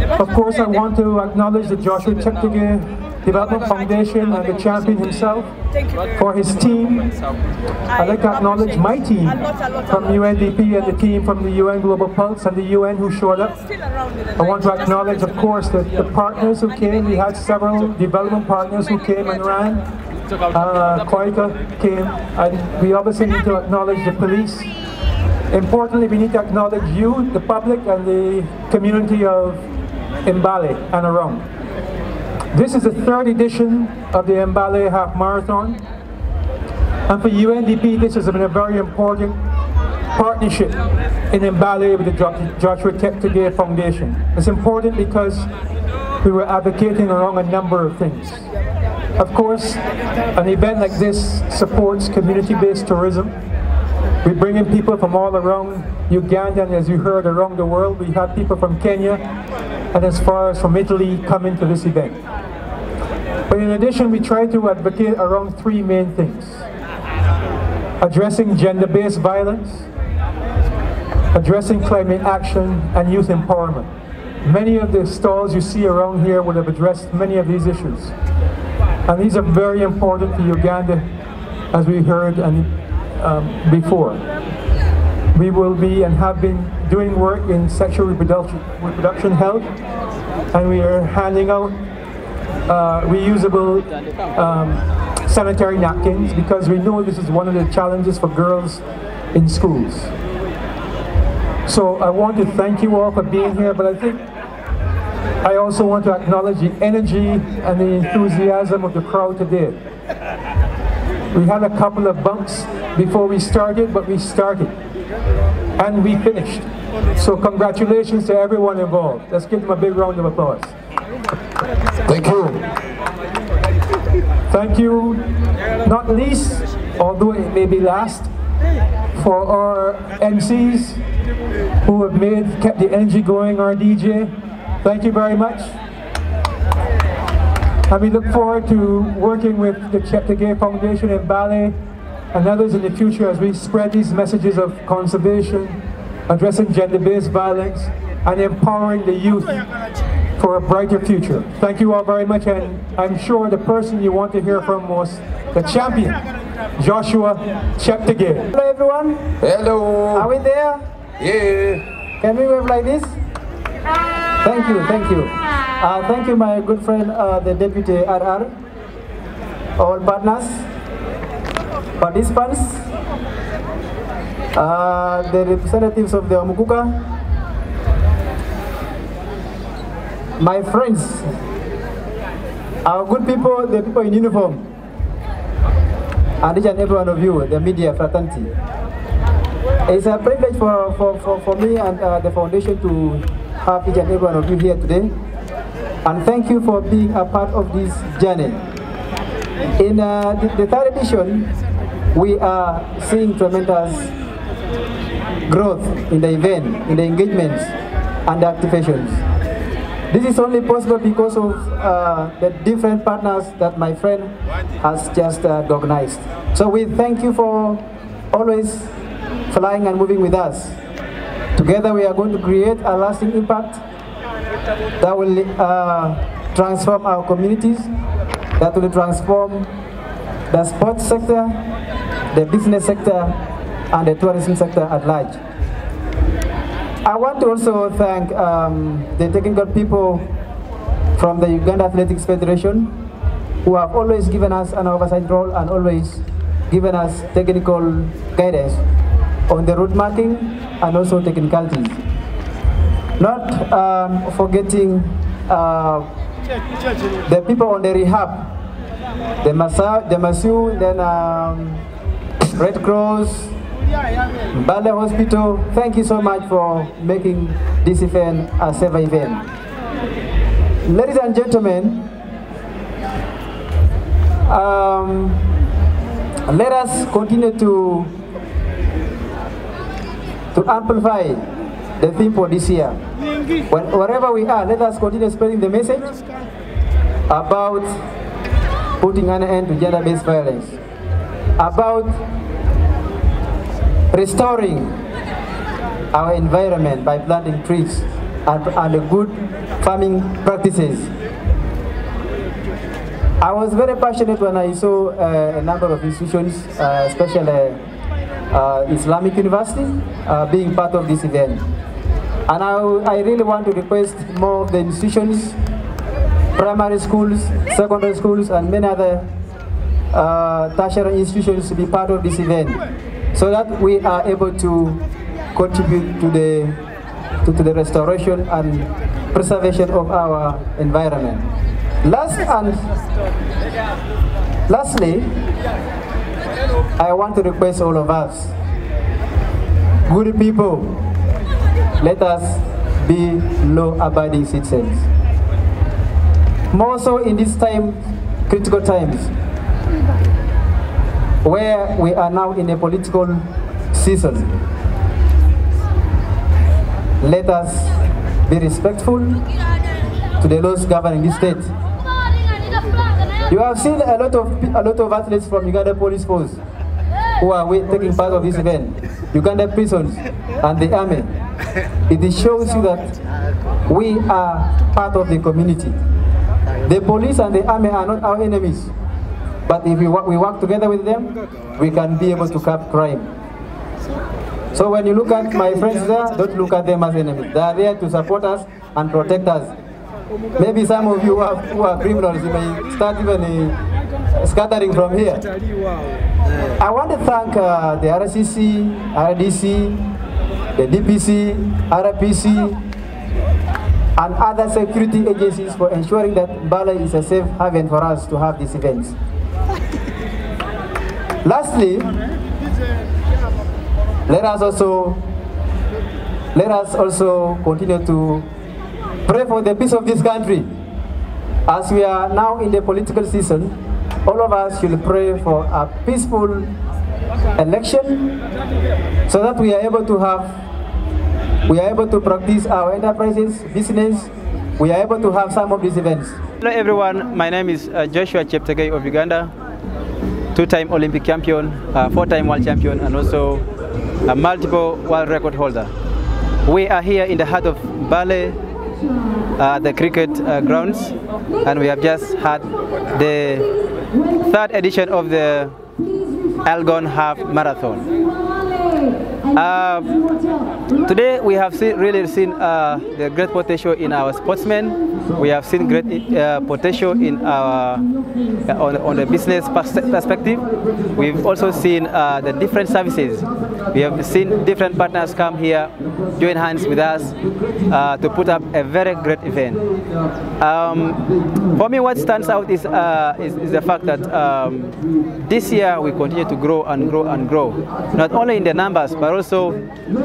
Of course, I want to acknowledge the Joshua Cheptegei Development Foundation and the champion himself for his team. I'd like to acknowledge my team from UNDP and the team from the UN Global Pulse and the UN who showed up. I want to acknowledge, of course, the partners who came. We had several development partners who came and ran. Koika came, and we obviously need to acknowledge the police. Importantly, we need to acknowledge you, the public, and the community of Mbale and around. This is the third edition of the Mbale Half Marathon, and for UNDP this has been a very important partnership in Mbale with the Joshua Cheptegei Foundation. It's important because we were advocating around a number of things. Of course, an event like this supports community-based tourism. We bring in people from all around Uganda, and as you heard, around the world. We have people from Kenya and as far as from Italy coming to this event. But in addition, we try to advocate around three main things: addressing gender-based violence, addressing climate action, and youth empowerment. Many of the stalls you see around here would have addressed many of these issues. And these are very important for Uganda, as we heard before. We will be and have been doing work in sexual reproduction health, and we are handing out reusable sanitary napkins because we know this is one of the challenges for girls in schools. So I want to thank you all for being here, but I think I also want to acknowledge the energy and the enthusiasm of the crowd today. We had a couple of bumps before we started, but we started and we finished. So congratulations to everyone involved. Let's give them a big round of applause. Thank you. Thank you, not least, although it may be last, for our MCs who have kept the energy going, our DJ. Thank you very much. And we look forward to working with the Cheptegei Foundation in Mbale and others in the future as we spread these messages of conservation, addressing gender-based violence, and empowering the youth for a brighter future. Thank you all very much, and I'm sure the person you want to hear from was the champion, Joshua Cheptegei. Hello everyone. Hello. Are we there? Yeah. Can we wave like this? Thank you, thank you. Thank you, my good friend, the Deputy RR, all partners, participants, the representatives of the Omukuka, my friends, our good people, the people in uniform, and each and every one of you, the media fraternity. It's a privilege for me and the foundation to have each and every one of you here today. And thank you for being a part of this journey. In the third edition, we are seeing tremendous growth in the event, in the engagements and the activations. This is only possible because of the different partners that my friend has just organized. So we thank you for always flying and moving with us. Together we are going to create a lasting impact that will transform our communities, that will transform the sports sector, the business sector, and the tourism sector at large. I want to also thank the technical people from the Uganda Athletics Federation who have always given us an oversight role and always given us technical guidance on the route marking and also technicalities. Not forgetting the people on the rehab, the Masu, then Red Cross, Mbale Hospital. Thank you so much for making this event a safe event. Ladies and gentlemen, let us continue to amplify the theme for this year. Wherever we are, let us continue spreading the message about putting an end to gender-based violence, about restoring our environment by planting trees, and good farming practices. I was very passionate when I saw a number of institutions, especially Islamic University, being part of this event. And I really want to request more of the institutions, primary schools, secondary schools, and many other tertiary institutions to be part of this event, so that we are able to contribute to the restoration and preservation of our environment. Lastly, I want to request all of us, good people, let us be law-abiding citizens. More so in this time, critical times, where we are now in a political season. Let us be respectful to the laws governing this state. You have seen a lot of athletes from Uganda Police Force who are taking part of this event, Uganda prisons and the army. It shows you that we are part of the community. The police and the army are not our enemies, but if we work together with them, we can be able to curb crime. So when you look at my friends there, don't look at them as enemies. They are there to support us and protect us. Maybe some of you who are criminals, you may start even scattering from here. I want to thank the RCC, RDC, the DPC, RPC, and other security agencies for ensuring that Mbale is a safe haven for us to have these events. Lastly, let us also continue to pray for the peace of this country. As we are now in the political season, all of us should pray for a peaceful election, so that we are able to practice our enterprises, business. We are able to have some of these events. Hello everyone, my name is Joshua Cheptegei of Uganda, two-time Olympic champion, four-time world champion, and also a multiple world record holder. We are here in the heart of Mbale, the cricket grounds, and we have just had the third edition of the Elgon half marathon. Today we have really seen the great potential in our sportsmen. We have seen great potential in our on the business perspective. We've also seen the different services. We have seen different partners come here, join hands with us to put up a very great event. For me, what stands out is the fact that this year we continue to grow and grow and grow, not only in the numbers but also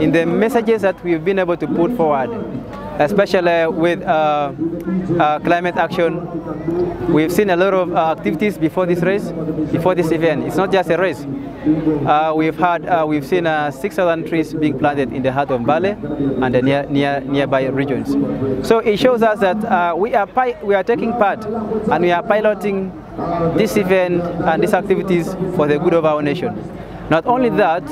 in the messages that we've been able to put forward, especially with climate action. We've seen a lot of activities before this race, before this event. It's not just a race. We've seen 6,000 trees being planted in the heart of Mbale and the nearby regions. So it shows us that we are taking part and we are piloting this event and these activities for the good of our nation. Not only that,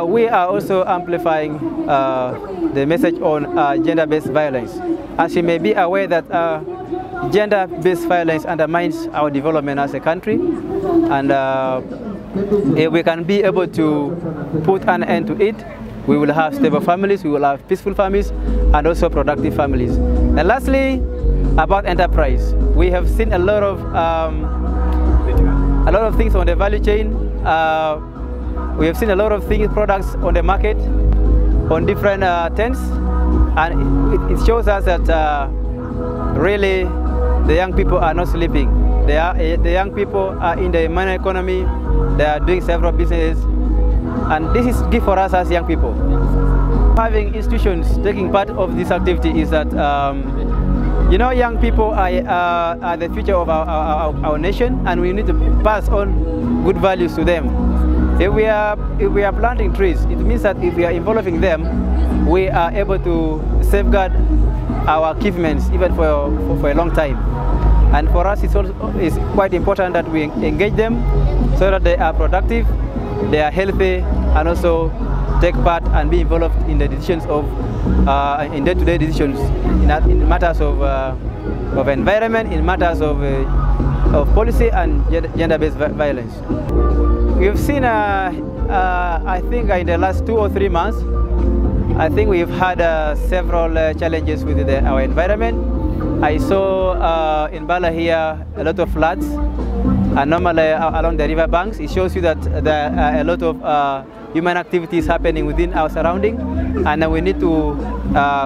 we are also amplifying the message on gender-based violence. As you may be aware that gender-based violence undermines our development as a country, and if we can be able to put an end to it, we will have stable families, we will have peaceful families, and also productive families. And lastly, about enterprise, we have seen a lot of things on the value chain. We have seen a lot of products on the market, on different tents, and it shows us that really the young people are not sleeping. The young people are in the minor economy. They are doing several businesses, and this is good for us as young people. Having institutions taking part of this activity is that you know, young people are the future of our nation, and we need to pass on good values to them. If we are planting trees, it means that if we are involving them, we are able to safeguard our achievements even for a long time. And for us, it's quite important that we engage them so that they are productive, they are healthy, and also take part and be involved in the decisions of in day-to-day decisions in matters of environment, in matters of policy and gender-based violence. We've seen, I think, in the last 2 or 3 months, I think we've had several challenges with our environment. I saw in Mbale here a lot of floods, and normally along the river banks. It shows you that there are a lot of human activities happening within our surrounding, and we need to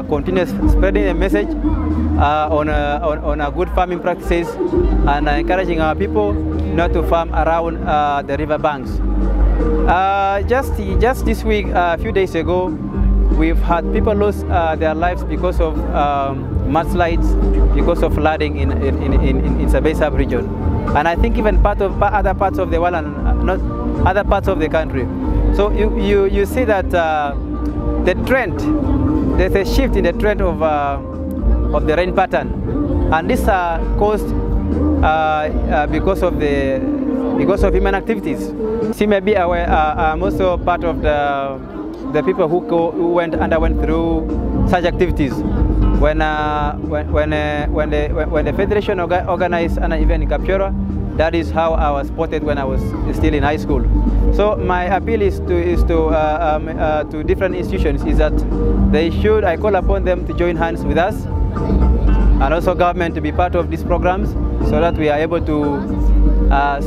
continue spreading a message on good farming practices and encouraging our people not to farm around the river banks. Just this week, a few days ago, we've had people lose their lives because of mudslides, because of flooding in Cheptegei sub-region, and I think even other parts of the world and not other parts of the country. So you see that the trend, there's a shift in the trend of the rain pattern, and this caused because of human activities. So maybe I'm also part of the people who underwent through such activities. When the federation organized an event in Kapchora, that is how I was spotted when I was still in high school. So my appeal is to different institutions is that I call upon them to join hands with us, and also government to be part of these programs, so that we are able to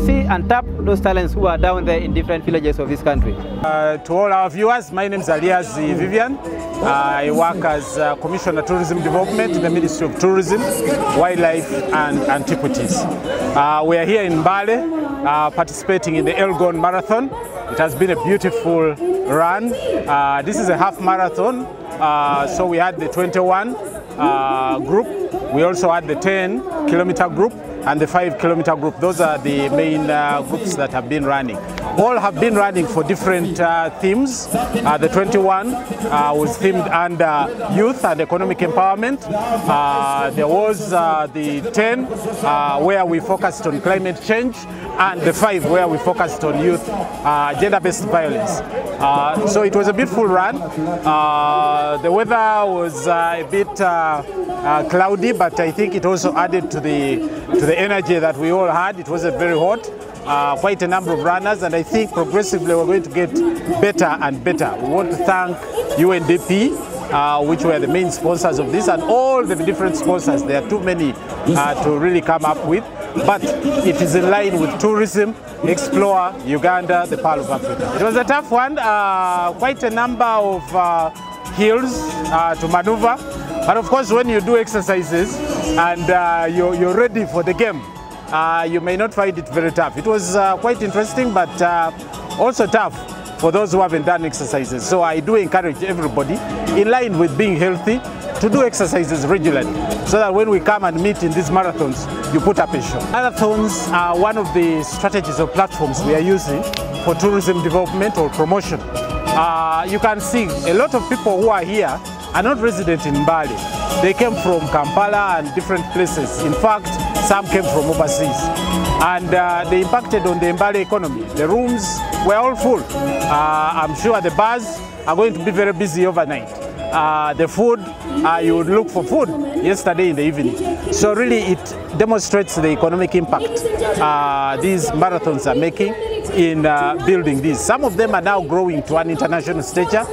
see and tap those talents who are down there in different villages of this country. To all our viewers, my name is Alias Vivian. I work as Commissioner of Tourism Development in the Ministry of Tourism, Wildlife and Antiquities. We are here in Mbale participating in the Elgon Marathon. It has been a beautiful run. This is a half marathon, so we had the 21 group. We also had the 10-kilometer group and the 5-kilometer group. Those are the main groups that have been running. All have been running for different themes. The 21 was themed under youth and economic empowerment. There was the 10 where we focused on climate change, and the 5 where we focused on youth gender-based violence. So it was a beautiful run. The weather was a bit cloudy, but I think it also added to the energy that we all had. It wasn't very hot. Quite a number of runners, and I think progressively we're going to get better and better. We want to thank UNDP, which were the main sponsors of this, and all the different sponsors. There are too many to really come up with, but it is in line with tourism, Explore Uganda, the Pearl of Africa. It was a tough one, quite a number of hills to maneuver, but of course when you do exercises and you're ready for the game, you may not find it very tough. It was quite interesting, but also tough for those who haven't done exercises. So I do encourage everybody, in line with being healthy, to do exercises regularly, so that when we come and meet in these marathons, you put up a show. Marathons are one of the strategies or platforms we are using for tourism development or promotion. You can see a lot of people who are here are not resident in Mbale. They came from Kampala and different places. In fact, some came from overseas. And they impacted on the Mbale economy. The rooms were all full. I'm sure the bars are going to be very busy overnight. The food, you would look for food yesterday in the evening. So really it demonstrates the economic impact these marathons are making in building these. Some of them are now growing to an international stature,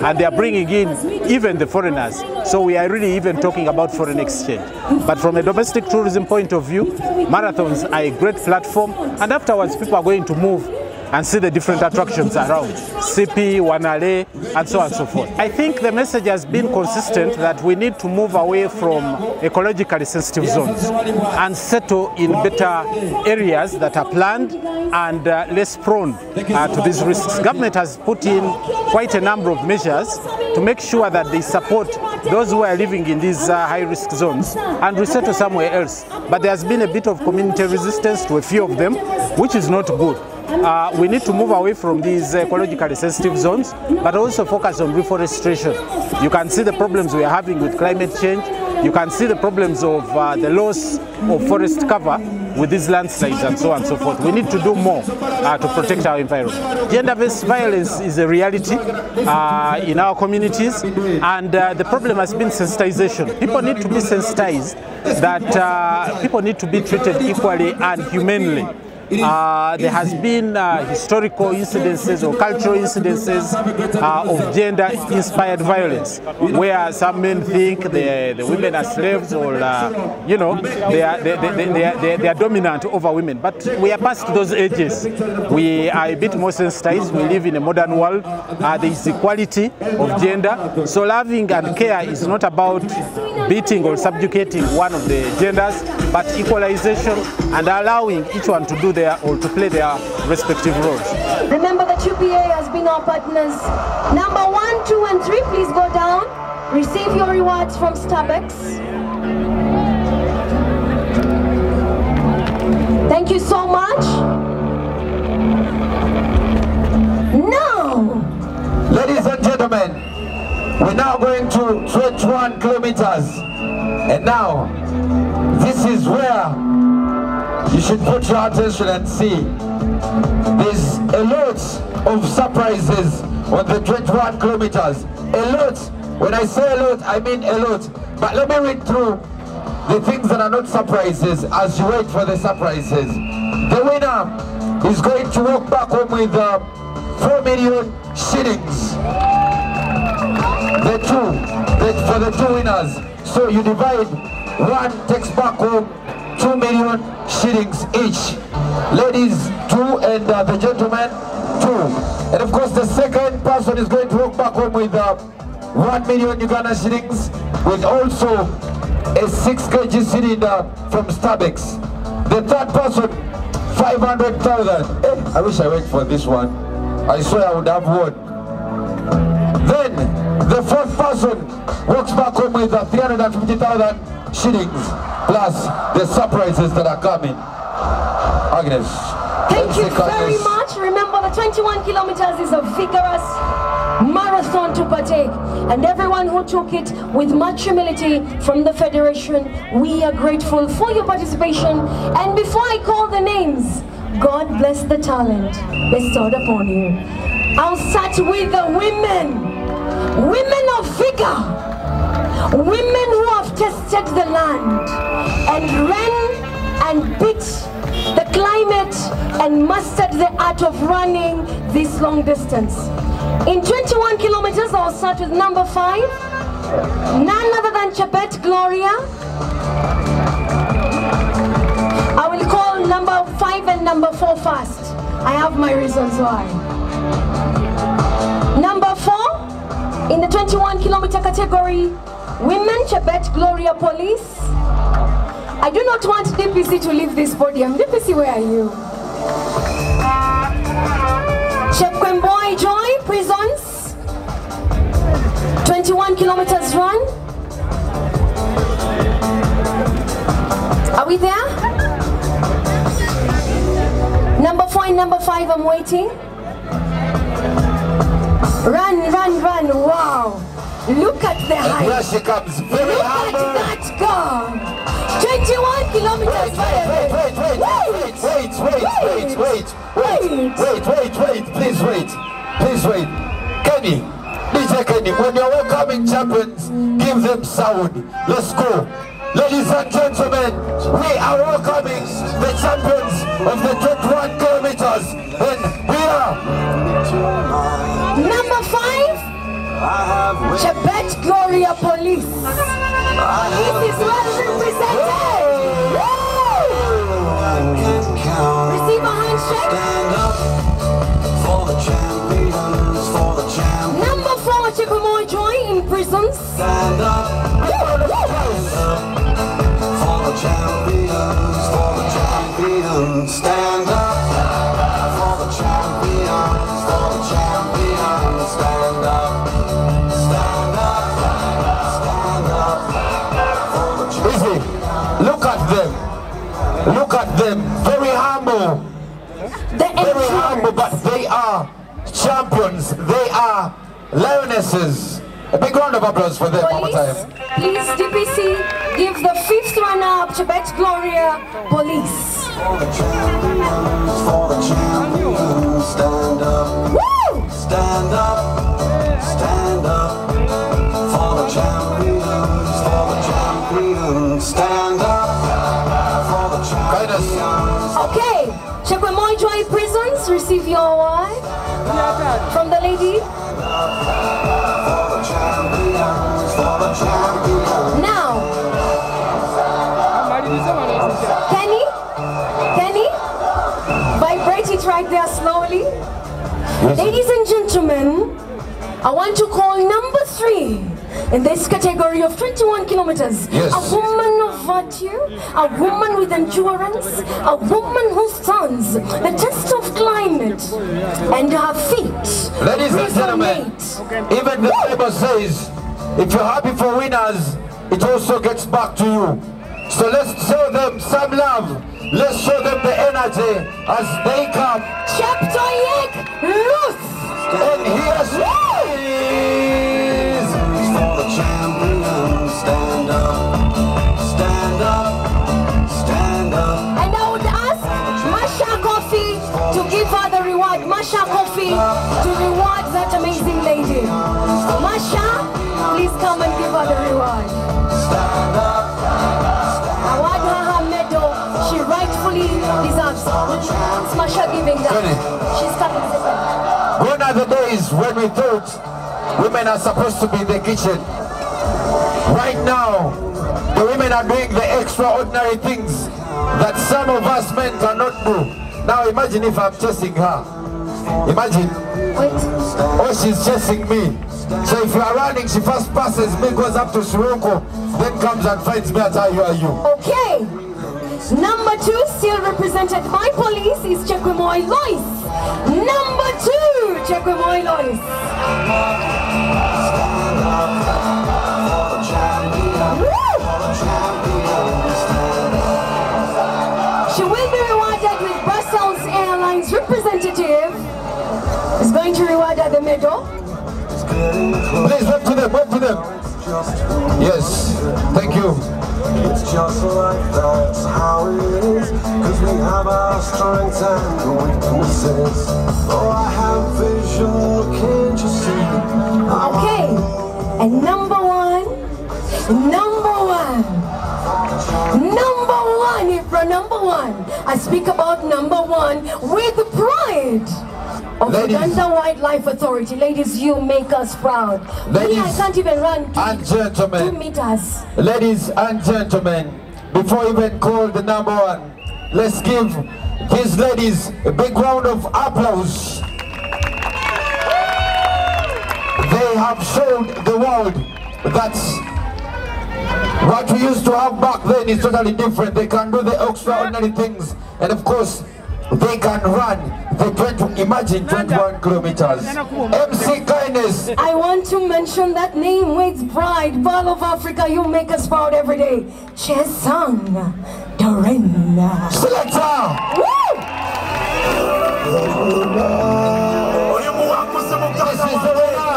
and they are bringing in even the foreigners. So we are really even talking about foreign exchange. But from a domestic tourism point of view, marathons are a great platform, and afterwards people are going to move and see the different attractions around, Sipi, Wanale, and so on and so forth. I think the message has been consistent that we need to move away from ecologically sensitive zones and settle in better areas that are planned and less prone to these risks. Government has put in quite a number of measures to make sure that they support those who are living in these high-risk zones and resettle somewhere else. But there has been a bit of community resistance to a few of them, which is not good. We need to move away from these ecologically sensitive zones, but also focus on reforestation. You can see the problems we are having with climate change. You can see the problems of the loss of forest cover with these landslides and so on and so forth. We need to do more to protect our environment. Gender-based violence is a reality in our communities, and the problem has been sensitization. People need to be sensitized that people need to be treated equally and humanely. There has been historical incidences or cultural incidences of gender-inspired violence, where some men think the women are slaves, or you know, they are dominant over women. But we are past those ages. We are a bit more sensitized. We live in a modern world. There is equality of gender. So loving and care is not about beating or subjugating one of the genders, but equalization and allowing each one to do or to play their respective roles. Remember that UPA has been our partners. Number 1, 2, and 3, please go down. Receive your rewards from Starbucks. Thank you so much. Now, Ladies and gentlemen, we're now going to 21 kilometers. And now, this is where you should put your attention and see. There's a lot of surprises on the 21 kilometers. A lot. When I say a lot, I mean a lot. But let me read through the things that are not surprises as you wait for the surprises. The winner is going to walk back home with 4 million shillings. For the two winners. So you divide, one takes back home 2 million shillings each. Ladies 2 and the gentlemen 2. And of course the second person is going to walk back home with 1 million Uganda shillings, with also a 6 kg cylinder from Starbucks. The third person, 500,000. I wish I went for this one. I swear I would have won. Then the fourth person walks back home with 350,000 shillings, plus the surprises that are coming. Agnes. thank you very much. Remember, the 21 kilometers is a vigorous marathon to partake, and everyone who took it with much humility from the Federation, we are grateful for your participation. And before I call the names, God bless the talent bestowed upon you. I'll start with the women. Women of vigor. Women who have tested the land and ran and beat the climate and mastered the art of running this long distance. In 21 kilometers, I'll start with number 5. None other than Cheptegei Gloria. I will call number 5 and number 4 first. I have my reasons why. Number 4, in the 21 kilometer category, Women Cheptegei Gloria Police. I do not want DPC to leave this podium. DPC, where are you? Cheptegei Joy Prisons. 21 kilometers run. Are we there? Number 4 and number 5, I'm waiting. Run, run, run, wow. Look at the height. Here she comes. Very Look humble. at that car. 21 kilometers. Wait. Please wait. Kenny, DJ Kenny, when you're welcoming champions, give them sound. Let's go. Ladies and gentlemen, we are welcoming the champions of the 21 kilometers. And we are Number 5, Cheptegei Gloria Police. This is well represented. Receive a handshake. Number 4, Cheptegei Joy in prisons. Stand up for the champions, for the champions. Stand up for the champions, for the champions. Stand up, stand up, stand up for the Easy. Look at them. Very humble. Very humble, but they are champions. They are lionesses. A big round of applause for them one more time. Please, DPC, give the 5th runner-up to Bet Gloria Police. For the champions, stand up. Woo! Stand up, stand up. For the champions, stand up. For the champions. Okay, Cheptegei Joy Prisons, receive your award from the lady. Now, Kenny, vibrate it right there slowly. Yes. Ladies and gentlemen, I want to call number 3 in this category of 21 kilometers. Yes. A woman of virtue, a woman with endurance, a woman who stands the test of climate, and her feet. Ladies and gentlemen, even the Bible says, if you're happy for winners, it also gets back to you. So let's show them some love. Let's show them the energy as they come. Cheptegei Ruth! And here's For the champions, stand up, stand up, stand up. And I would ask Masha Coffee to give her the reward. Masha Coffee to reward that amazing lady. Masha, please come and give her the reward. Stand up. Award her her medal. She rightfully deserves. It's Masha giving that. She's coming second. Gone are the days when we thought women are supposed to be in the kitchen. Right now, the women are doing the extraordinary things that some of us men cannot do. Now imagine if I'm chasing her. Imagine. Wait. Oh, she's chasing me. So if you are running, she first passes me, goes up to Shiroko, then comes and finds me at you. Okay. Number 2, still represented by police, is Cheptegei Lois. Number 2, Cheptegei Lois. She will be rewarded with Brussels Airlines representative. Is going to reward her the medal. Please, wave to them, wave to them. Yes, thank you. It's just like that's how it is, cause we have our strengths and weaknesses. Oh, I have vision, can't you see? Okay, and number 1, I speak about number 1 with pride of the Uganda Wildlife Authority. Ladies, you make us proud. Ladies, me, I can't even run 2 meters. Ladies and gentlemen, before even call the number 1, let's give these ladies a big round of applause. They have showed the world that what we used to have back then is totally different. They can do the extraordinary things, and of course, they can run the 21 kilometers. MC Kindness. I want to mention that name with pride. Ball of Africa, you make us proud every day. Chesang Dorena. Selector. Woo! This is the winner.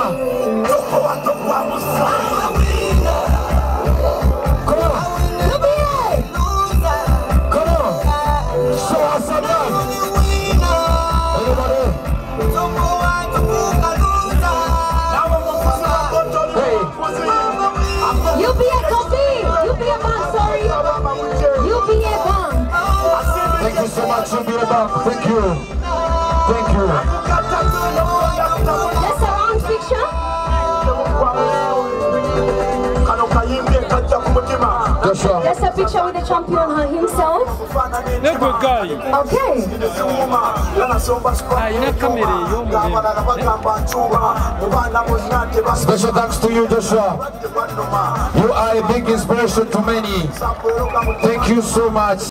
Thank you so much, Mbale. Thank you. Thank you. Just a round picture. Joshua. Just a picture with the champion himself. Okay. Special thanks to you, Joshua. You are a big inspiration to many. Thank you so much.